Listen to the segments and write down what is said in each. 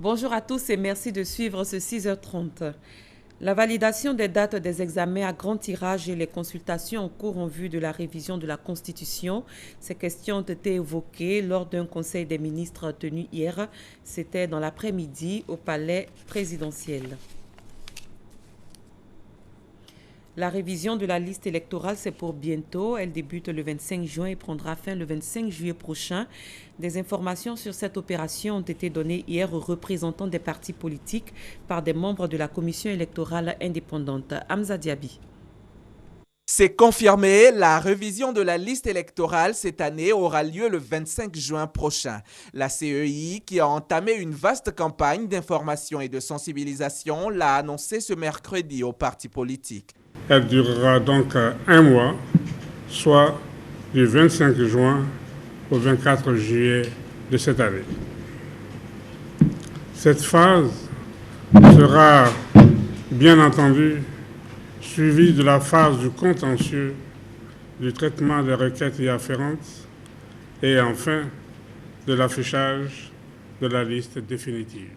Bonjour à tous et merci de suivre ce 6h30. La validation des dates des examens à grand tirage et les consultations en cours en vue de la révision de la Constitution, ces questions ont été évoquées lors d'un conseil des ministres tenu hier. C'était dans l'après-midi au palais présidentiel. La révision de la liste électorale, c'est pour bientôt. Elle débute le 25 juin et prendra fin le 25 juillet prochain. Des informations sur cette opération ont été données hier aux représentants des partis politiques par des membres de la commission électorale indépendante. Hamza Diaby. C'est confirmé, la révision de la liste électorale cette année aura lieu le 25 juin prochain. La CEI, qui a entamé une vaste campagne d'information et de sensibilisation, l'a annoncé ce mercredi aux partis politiques. Elle durera donc un mois, soit du 25 juin au 24 juillet de cette année. Cette phase sera, bien entendu, suivie de la phase du contentieux, du traitement des requêtes y afférentes et enfin de l'affichage de la liste définitive.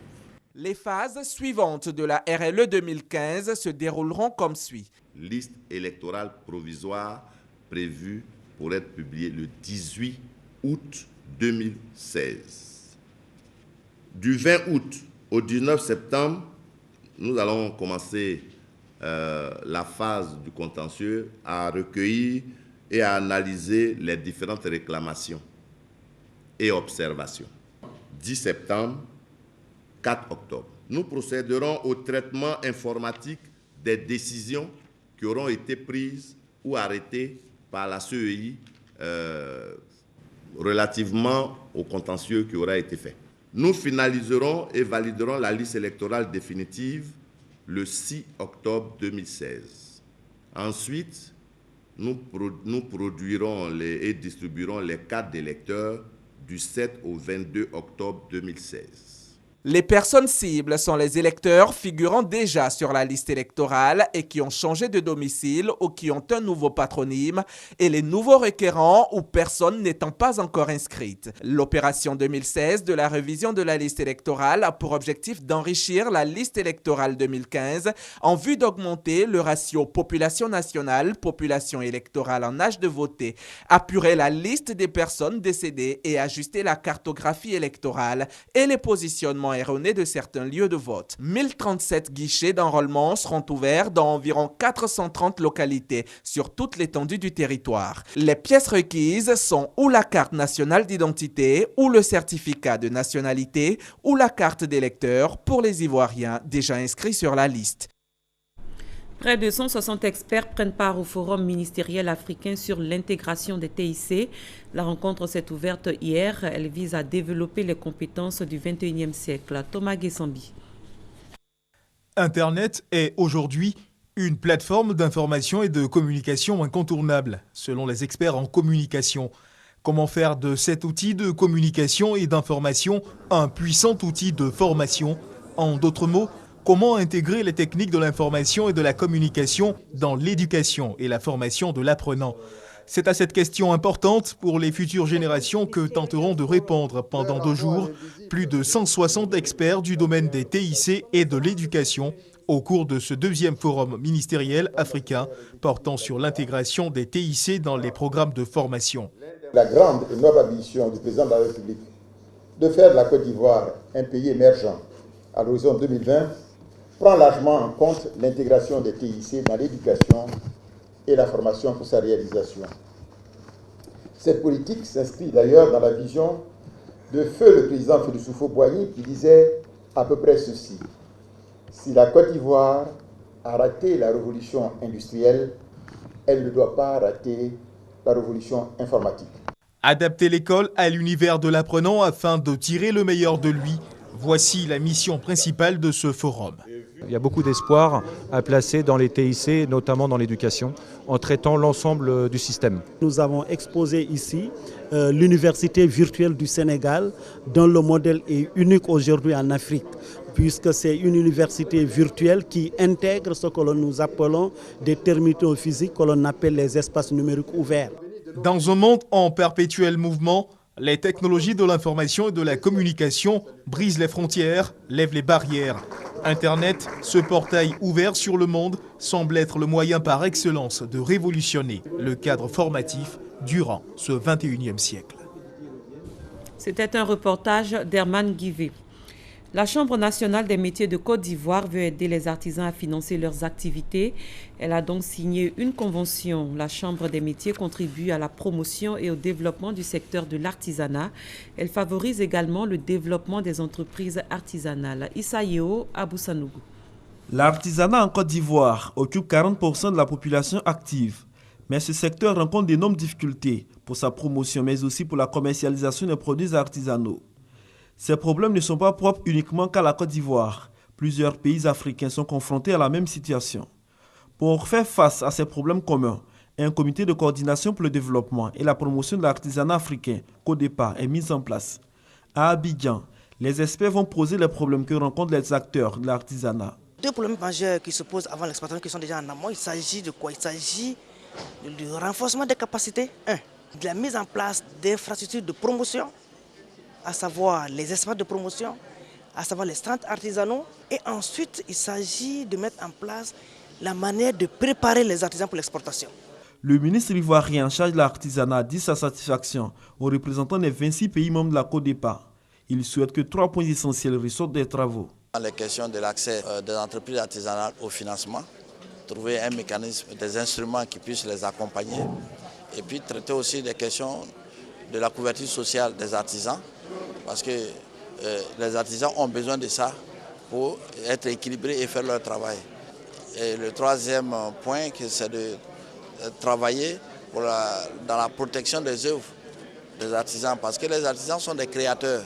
Les phases suivantes de la RLE 2015 se dérouleront comme suit. Liste électorale provisoire prévue pour être publiée le 18 août 2016. Du 20 août au 19 septembre, nous allons commencer la phase du contentieux à recueillir et à analyser les différentes réclamations et observations. 10 septembre, 4 octobre. Nous procéderons au traitement informatique des décisions qui auront été prises ou arrêtées par la CEI relativement au contentieux qui aura été fait. Nous finaliserons et validerons la liste électorale définitive le 6 octobre 2016. Ensuite, nous produirons et distribuerons les cartes d'électeurs du 7 au 22 octobre 2016. Les personnes cibles sont les électeurs figurant déjà sur la liste électorale et qui ont changé de domicile ou qui ont un nouveau patronyme et les nouveaux requérants ou personnes n'étant pas encore inscrites. L'opération 2016 de la révision de la liste électorale a pour objectif d'enrichir la liste électorale 2015 en vue d'augmenter le ratio population nationale, population électorale en âge de voter, apurer la liste des personnes décédées et ajuster la cartographie électorale et les positionnements erronés de certains lieux de vote. 1037 guichets d'enrôlement seront ouverts dans environ 430 localités sur toute l'étendue du territoire. Les pièces requises sont ou la carte nationale d'identité, ou le certificat de nationalité, ou la carte d'électeur pour les Ivoiriens déjà inscrits sur la liste. Près de 160 experts prennent part au forum ministériel africain sur l'intégration des TIC. La rencontre s'est ouverte hier. Elle vise à développer les compétences du 21e siècle. Thomas Guessambi. Internet est aujourd'hui une plateforme d'information et de communication incontournable, selon les experts en communication. Comment faire de cet outil de communication et d'information un puissant outil de formation? En d'autres mots, comment intégrer les techniques de l'information et de la communication dans l'éducation et la formation de l'apprenant? C'est à cette question importante pour les futures générations que tenteront de répondre pendant 2 jours plus de 160 experts du domaine des TIC et de l'éducation au cours de ce 2e forum ministériel africain portant sur l'intégration des TIC dans les programmes de formation. La grande et noble ambition du président de la République de faire de la Côte d'Ivoire un pays émergent à l'horizon 2020 prend largement en compte l'intégration des TIC dans l'éducation et la formation pour sa réalisation. Cette politique s'inscrit d'ailleurs dans la vision de feu le président Félix Houphouët-Boigny qui disait à peu près ceci: si la Côte d'Ivoire a raté la révolution industrielle, elle ne doit pas rater la révolution informatique. Adapter l'école à l'univers de l'apprenant afin de tirer le meilleur de lui, voici la mission principale de ce forum. Il y a beaucoup d'espoir à placer dans les TIC, notamment dans l'éducation, en traitant l'ensemble du système. Nous avons exposé ici l'université virtuelle du Sénégal, dont le modèle est unique aujourd'hui en Afrique, puisque c'est une université virtuelle qui intègre ce que nous appelons des terminaux physiques, que l'on appelle les espaces numériques ouverts. Dans un monde en perpétuel mouvement, Les technologies de l'information et de la communication brisent les frontières, lèvent les barrières. Internet, ce portail ouvert sur le monde, semble être le moyen par excellence de révolutionner le cadre formatif durant ce 21e siècle. C'était un reportage d'Herman Guivet. La Chambre nationale des métiers de Côte d'Ivoire veut aider les artisans à financer leurs activités. Elle a donc signé une convention. La Chambre des métiers contribue à la promotion et au développement du secteur de l'artisanat. Elle favorise également le développement des entreprises artisanales. Issa Yeo, Aboussanougou. L'artisanat en Côte d'Ivoire occupe 40% de la population active. Mais ce secteur rencontre d'énormes difficultés pour sa promotion, mais aussi pour la commercialisation des produits artisanaux. Ces problèmes ne sont pas propres uniquement qu'à la Côte d'Ivoire. Plusieurs pays africains sont confrontés à la même situation. Pour faire face à ces problèmes communs, un comité de coordination pour le développement et la promotion de l'artisanat africain, CODEPA, est mis en place. À Abidjan, les experts vont poser les problèmes que rencontrent les acteurs de l'artisanat. Deux problèmes majeurs qui se posent avant l'exploitation qui sont déjà en amont. Il s'agit de quoi? Il s'agit du renforcement des capacités, de la mise en place d'infrastructures de promotion, à savoir les espaces de promotion, à savoir les stands artisanaux. Et ensuite, il s'agit de mettre en place la manière de préparer les artisans pour l'exportation. Le ministre ivoirien en charge de l'artisanat dit sa satisfaction aux représentants des 26 pays membres de la CODEPA. Il souhaite que 3 points essentiels ressortent des travaux. Les questions de l'accès des entreprises artisanales au financement, trouver un mécanisme, des instruments qui puissent les accompagner, et puis traiter aussi des questions de la couverture sociale des artisans, parce que les artisans ont besoin de ça pour être équilibrés et faire leur travail. Et le troisième point, c'est de travailler dans la protection des œuvres des artisans, parce que les artisans sont des créateurs,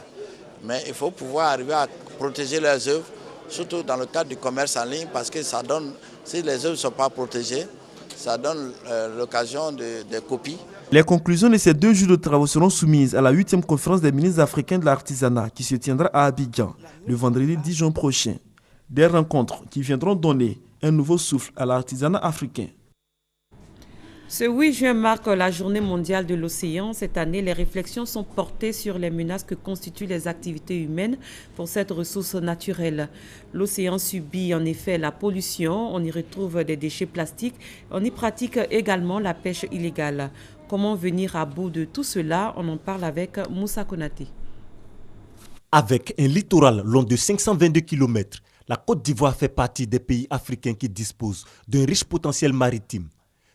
mais il faut pouvoir arriver à protéger leurs œuvres, surtout dans le cadre du commerce en ligne, parce que ça donne, si les œuvres ne sont pas protégées, ça donne l'occasion de copies. Les conclusions de ces 2 jours de travaux seront soumises à la 8e conférence des ministres africains de l'artisanat qui se tiendra à Abidjan le vendredi 10 juin prochain. Des rencontres qui viendront donner un nouveau souffle à l'artisanat africain. Ce 8 juin marque la journée mondiale de l'océan. Cette année, les réflexions sont portées sur les menaces que constituent les activités humaines pour cette ressource naturelle. L'océan subit en effet la pollution, on y retrouve des déchets plastiques, on y pratique également la pêche illégale. Comment venir à bout de tout cela? On en parle avec Moussa Konaté. Avec un littoral long de 522 km, la Côte d'Ivoire fait partie des pays africains qui disposent d'un riche potentiel maritime.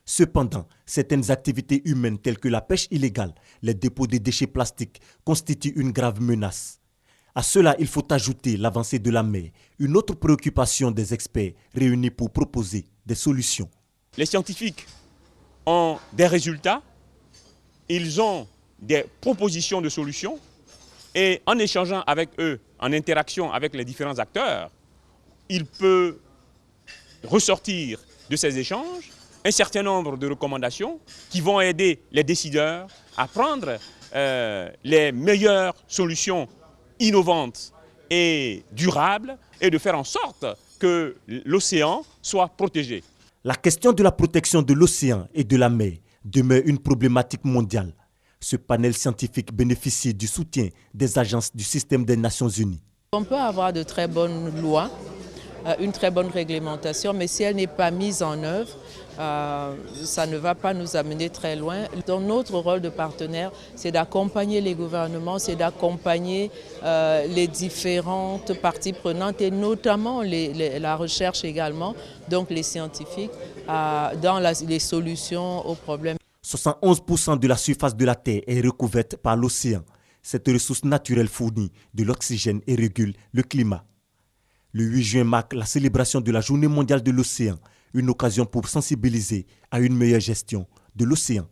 Cependant, certaines activités humaines telles que la pêche illégale, les dépôts de déchets plastiques constituent une grave menace. À cela, il faut ajouter l'avancée de la mer, une autre préoccupation des experts réunis pour proposer des solutions. Les scientifiques ont des résultats, ils ont des propositions de solutions et en échangeant avec eux, en interaction avec les différents acteurs, il peut ressortir de ces échanges un certain nombre de recommandations qui vont aider les décideurs à prendre les meilleures solutions innovantes et durables et de faire en sorte que l'océan soit protégé. La question de la protection de l'océan et de la mer demeure une problématique mondiale. Ce panel scientifique bénéficie du soutien des agences du système des Nations Unies. On peut avoir de très bonnes lois, une très bonne réglementation, mais si elle n'est pas mise en œuvre, ça ne va pas nous amener très loin. Donc, notre rôle de partenaire, c'est d'accompagner les gouvernements, c'est d'accompagner les différentes parties prenantes et notamment la recherche également, donc les scientifiques, dans les solutions aux problèmes. 71% de la surface de la Terre est recouverte par l'océan. Cette ressource naturelle fournit de l'oxygène et régule le climat. Le 8 juin marque la célébration de la Journée mondiale de l'océan, une occasion pour sensibiliser à une meilleure gestion de l'océan.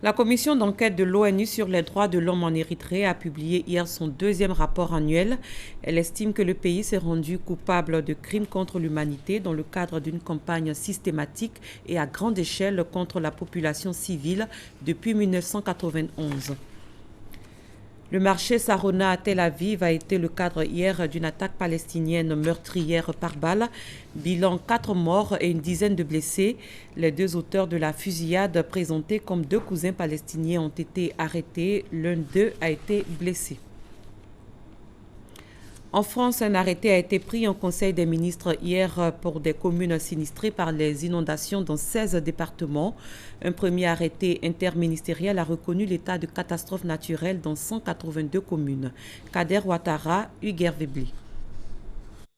La commission d'enquête de l'ONU sur les droits de l'homme en Érythrée a publié hier son 2e rapport annuel. Elle estime que le pays s'est rendu coupable de crimes contre l'humanité dans le cadre d'une campagne systématique et à grande échelle contre la population civile depuis 1991. Le marché Sarona à Tel Aviv a été le cadre hier d'une attaque palestinienne meurtrière par balle. Bilan 4 morts et une dizaine de blessés. Les 2 auteurs de la fusillade, présentés comme 2 cousins palestiniens, ont été arrêtés. L'un d'eux a été blessé. En France, un arrêté a été pris en Conseil des ministres hier pour des communes sinistrées par les inondations dans 16 départements. Un premier arrêté interministériel a reconnu l'état de catastrophe naturelle dans 182 communes. Kader Ouattara, Hugues Vebli.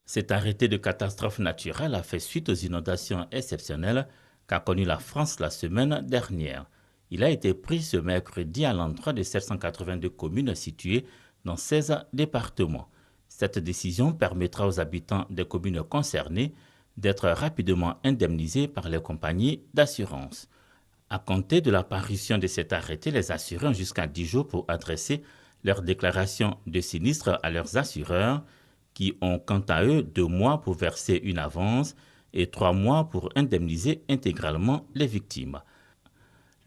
Cet arrêté de catastrophe naturelle a fait suite aux inondations exceptionnelles qu'a connues la France la semaine dernière. Il a été pris ce mercredi à l'endroit de 782 communes situées dans 16 départements. Cette décision permettra aux habitants des communes concernées d'être rapidement indemnisés par les compagnies d'assurance. À compter de l'apparition de cet arrêté, les assurés ont jusqu'à 10 jours pour adresser leur déclaration de sinistre à leurs assureurs, qui ont quant à eux 2 mois pour verser une avance et 3 mois pour indemniser intégralement les victimes.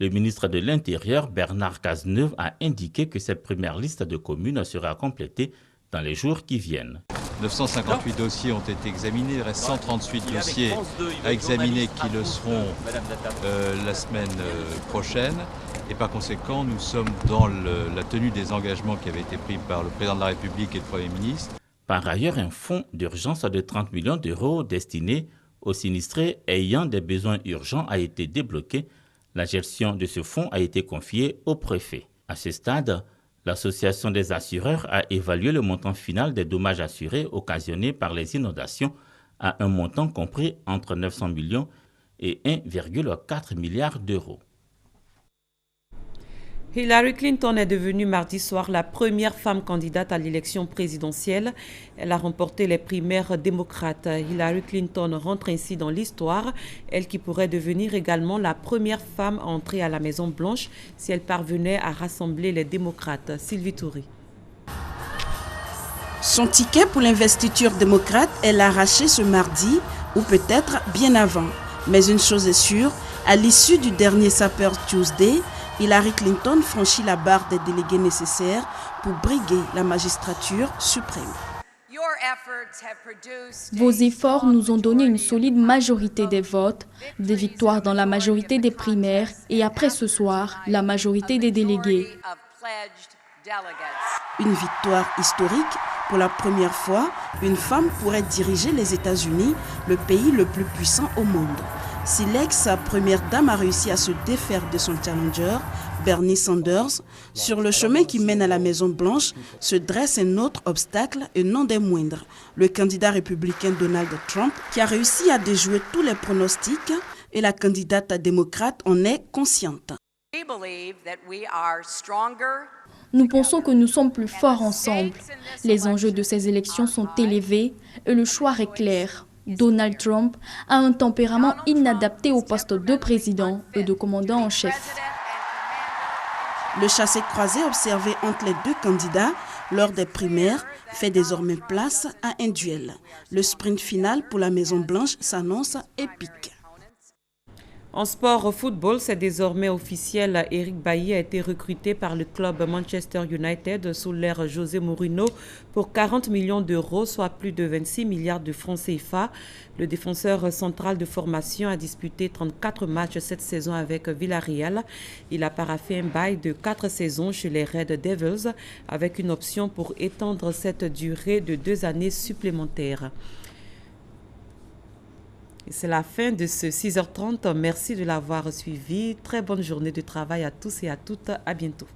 Le ministre de l'Intérieur, Bernard Cazeneuve, a indiqué que cette première liste de communes sera complétée dans les jours qui viennent. 958 dossiers ont été examinés, il reste 138 dossiers à examiner qui le seront la semaine prochaine. Et par conséquent, nous sommes dans la tenue des engagements qui avaient été pris par le président de la République et le Premier ministre. Par ailleurs, un fonds d'urgence de 30 millions d'euros destiné aux sinistrés ayant des besoins urgents a été débloqué. La gestion de ce fonds a été confiée au préfet. À ce stade, l'Association des assureurs a évalué le montant final des dommages assurés occasionnés par les inondations à un montant compris entre 900 millions et 1,4 milliard d'euros. Hillary Clinton est devenue mardi soir la première femme candidate à l'élection présidentielle. Elle a remporté les primaires démocrates. Hillary Clinton rentre ainsi dans l'histoire, elle qui pourrait devenir également la première femme à entrer à la Maison-Blanche si elle parvenait à rassembler les démocrates. Sylvie Toury. Son ticket pour l'investiture démocrate, elle l'a arraché ce mardi, ou peut-être bien avant. Mais une chose est sûre, à l'issue du dernier Super Tuesday, Hillary Clinton franchit la barre des délégués nécessaires pour briguer la magistrature suprême. Vos efforts nous ont donné une solide majorité des votes, des victoires dans la majorité des primaires et après ce soir, la majorité des délégués. Une victoire historique. Pour la première fois, une femme pourrait diriger les États-Unis, le pays le plus puissant au monde. Si l'ex-première dame a réussi à se défaire de son challenger, Bernie Sanders, sur le chemin qui mène à la Maison-Blanche se dresse un autre obstacle et non des moindres, le candidat républicain Donald Trump, qui a réussi à déjouer tous les pronostics et la candidate démocrate en est consciente. Nous pensons que nous sommes plus forts ensemble. Les enjeux de ces élections sont élevés et le choix est clair. Donald Trump a un tempérament inadapté au poste de président et de commandant en chef. Le chassé-croisé observé entre les 2 candidats lors des primaires fait désormais place à un duel. Le sprint final pour la Maison-Blanche s'annonce épique. En sport football, c'est désormais officiel. Eric Bailly a été recruté par le club Manchester United sous l'ère José Mourinho pour 40 millions d'euros, soit plus de 26 milliards de francs CFA. Le défenseur central de formation a disputé 34 matchs cette saison avec Villarreal. Il a paraphé un bail de 4 saisons chez les Red Devils avec une option pour étendre cette durée de 2 années supplémentaires. C'est la fin de ce 6h30. Merci de l'avoir suivi. Très bonne journée de travail à tous et à toutes. À bientôt.